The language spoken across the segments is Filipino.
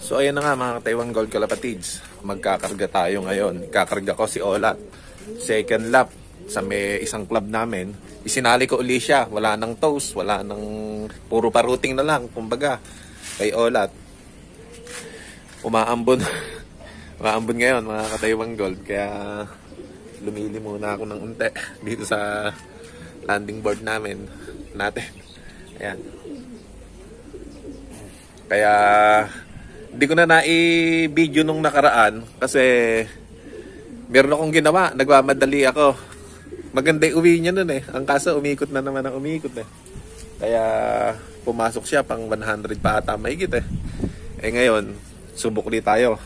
So ayan na nga mga Taiwan Gold Kalapatids, magkakarga tayo ngayon. Kakarga ko si Olat. Second lap sa may isang club namin. Isinali ko uli siya, wala nang toast, wala nang puro paruting na lang. Kumbaga kay Olat umaambon. Umaambon ngayon mga ka-Taiwan Gold. Kaya lumili muna ako ng unti dito sa landing board natin. Ayan. Kaya hindi ko na i-video nung nakaraan kasi meron akong ginawa. Nagmamadali ako. Maganda yung uwi niya nun eh. Ang kaso umikot na naman ang umikot eh. Kaya pumasok siya pang 100 pa ata mahigit eh. Eh ngayon, subok ulit tayo.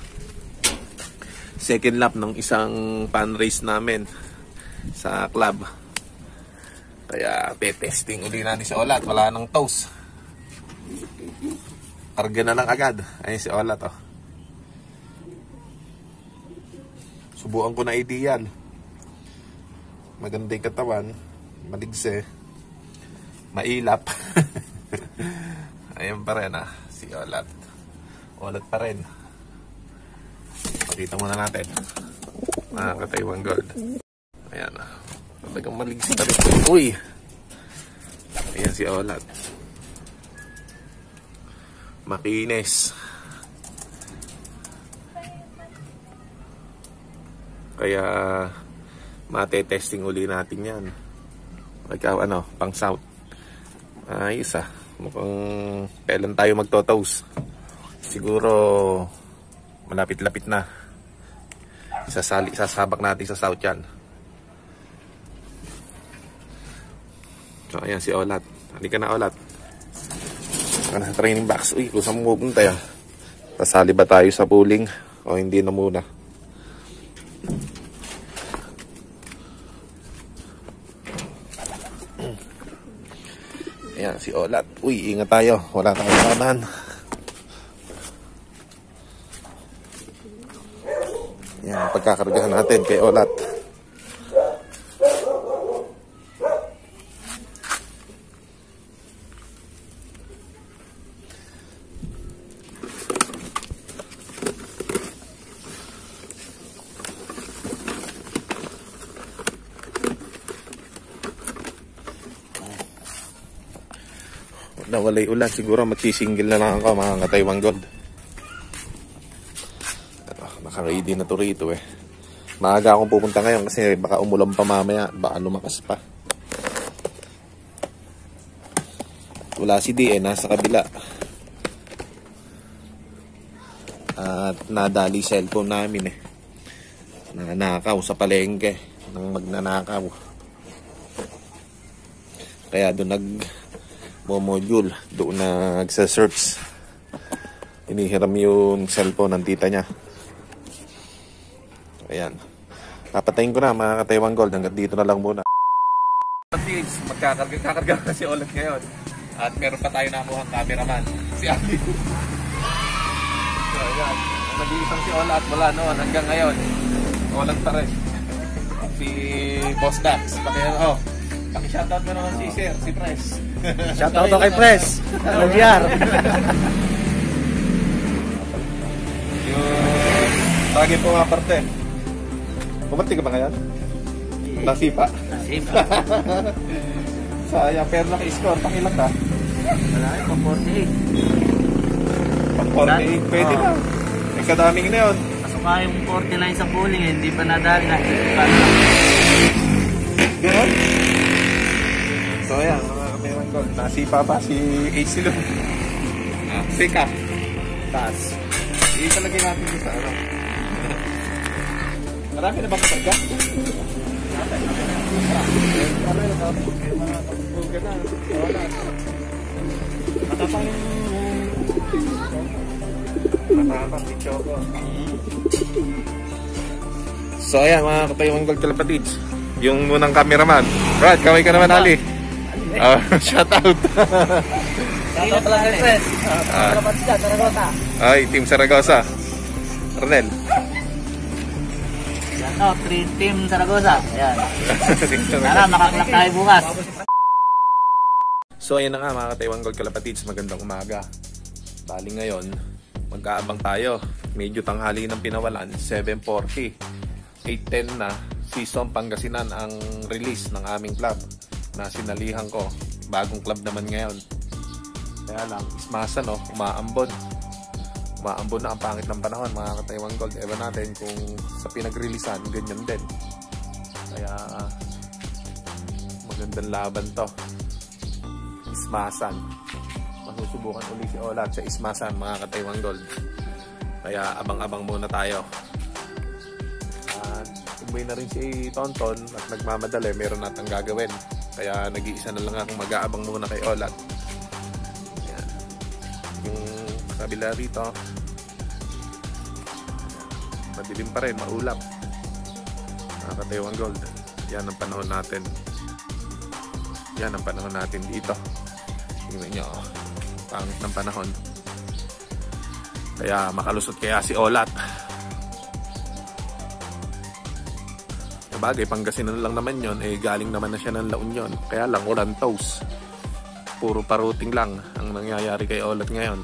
Second lap ng isang fan race namin sa club. Kaya pe-testing uli natin si Olat. Wala nang toast. Karga na lang agad. Ayun si Olat oh. Subukan ko na ideal. Maganda yung katawan. Maligse. Mailap. Ayun pa rin ah. Si Olat. Olat pa rin. Pakita muna natin. Mga ka-Taiwan Gold. Ayan ah. Talagang maligse na rin. Uy! Ayan si Olat. Makinis. Kaya mate-testing uli natin yan. Ikaw ano, pang south. Ayos ah. Mukhang kailan tayo magto-toast. Siguro malapit-lapit na. Sasabak natin sa south yan. So ayan si Olat. Halika na Olat. Sa training box. Uy, kung saan mo pupunta yan? Sasali ba tayo sa pooling? O hindi na muna? Ayan, si Olat. Uy, ingat tayo. Wala tayong kanan. Ayan, pagkakargahan natin kay Olat. Nawalay ulan, siguro magsisingle na lang ako mga ka-Taiwan Gold. Naka-ready na to rito eh. Maaga akong pupunta ngayon kasi baka umulan pa mamaya, baka lumakas pa. Wala si D eh, nasa kabila. At nadali cellphone namin eh. Nanakaw sa palengke ng magnanakaw. Kaya doon module doon nagsa-search. Inihiram yung cellphone ng tita niya. Ayan. Papatayin ko na mga ka-Taiwan Gold. Hanggang dito na lang muna. Magkakarga na si Olat ngayon. At meron pa tayo nakuhang cameraman. Si Ali. So ayan. Nag-iisang si Olat. Wala noon. Hanggang ngayon. Olat pa rin. Si Boss Dax. Paki-shoutout mo naman si Sir. Si Press. Shoutout kay Press. Nagyar. Yung lagi po nga parte. Bumati ka ba ngayon? Nasipa. Sayang, pero naka-score. Pakilang ka? Wala eh, pang 48. Pang 48, pwede na. May kadaming na yun. Masuka yung 49 sa pooling, hindi pa nadali na. Ganon? So ayan, mga ka-Taiwan Gold. Nasipa pa si AC Long. Sika. Taas. Italagay natin sa ano. Marami na bang katarga? So ayan mga ka-Taiwan Gold Kalapatids, yung munang cameraman. Brad, kaway ka naman Ali. Shout out. Shout out lang kay Press. Saragosa. Ay, Team Saragosa. Ronel. Yan o, Team Saragosa. Ayan. Sana makaklak tayo bukas. So ayan na nga mga ka-Taiwan Gold Kalapatids, magandang umaga. Bali ngayon, Mag-aabang tayo. Medyo tanghali ng pinawalan, 7:40. 8:10 na, Season Pangasinan ang release ng aming club na sinalihan ko. Bagong club naman ngayon. Kaya lang, ismasa no, umaambon. Umaambon na ang pangit ng panahon, mga ka-Taiwan Gold. Ewan natin kung sa pinag-releasean, ganyan din. Kaya, magandang laban to. Ismasan. Masusubukan uli si Olat sa Ismasan, mga ka-Taiwan Gold. Kaya abang-abang muna tayo. At umuwi na rin si Tonton at nagmamadali, meron natang gagawin. Kaya nag-iisa na lang akong mag-aabang muna kay Olat. Yan. Yung kabila rito, madilim pa rin, maulap. Mga ka-Taiwan Gold. Yan ang panahon natin. Yan ang panahon natin dito. Tingnan nyo, pangit ng panahon. Kaya makalusot kaya si Olat. Bagay, Pangasinan lang naman yon, galing naman na siya ng La Union. Kaya lang, walang toast. Puro paruting lang ang nangyayari kay Olat ngayon.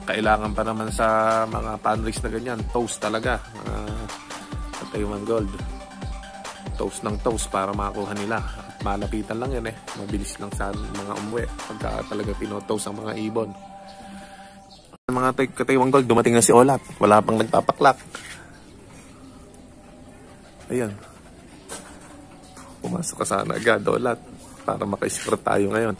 Kailangan pa naman sa mga panries na ganyan, toast talaga. Taiwan Gold. Toast ng toast para makakuha nila. At malapitan lang yan Mabilis lang sa mga umuwi pagka talaga pinotoast ang mga ibon. Mga ka-Taiwan Gold, dumating na si Olat. Wala pang nagpapaklak. Ayan. Pumasok ka sana agad, Olat. Para maka-script tayo ngayon.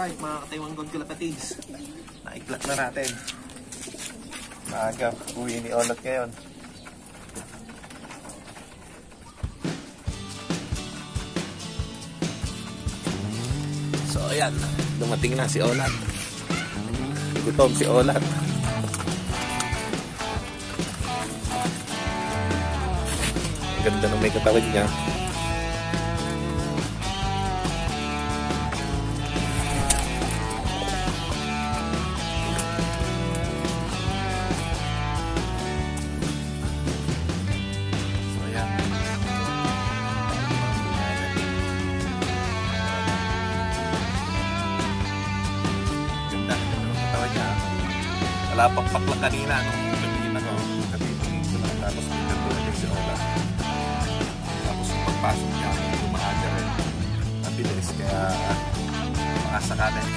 Alright, mga ka-Taiwan Gold kalapatids, naiklat na natin. Maaga, uwi ni Olat ngayon. So ayan, dumating na si Olat. Gutom si Olat. Ang ganda ng may katawid niya. Wala pang pakla kanina nung sabihin ako. Sabihin ko lang tapos pinagdulog si Ola. Tapos yung pagpasok niya, yung maaga rin. Mabilis kaya maasa ka din.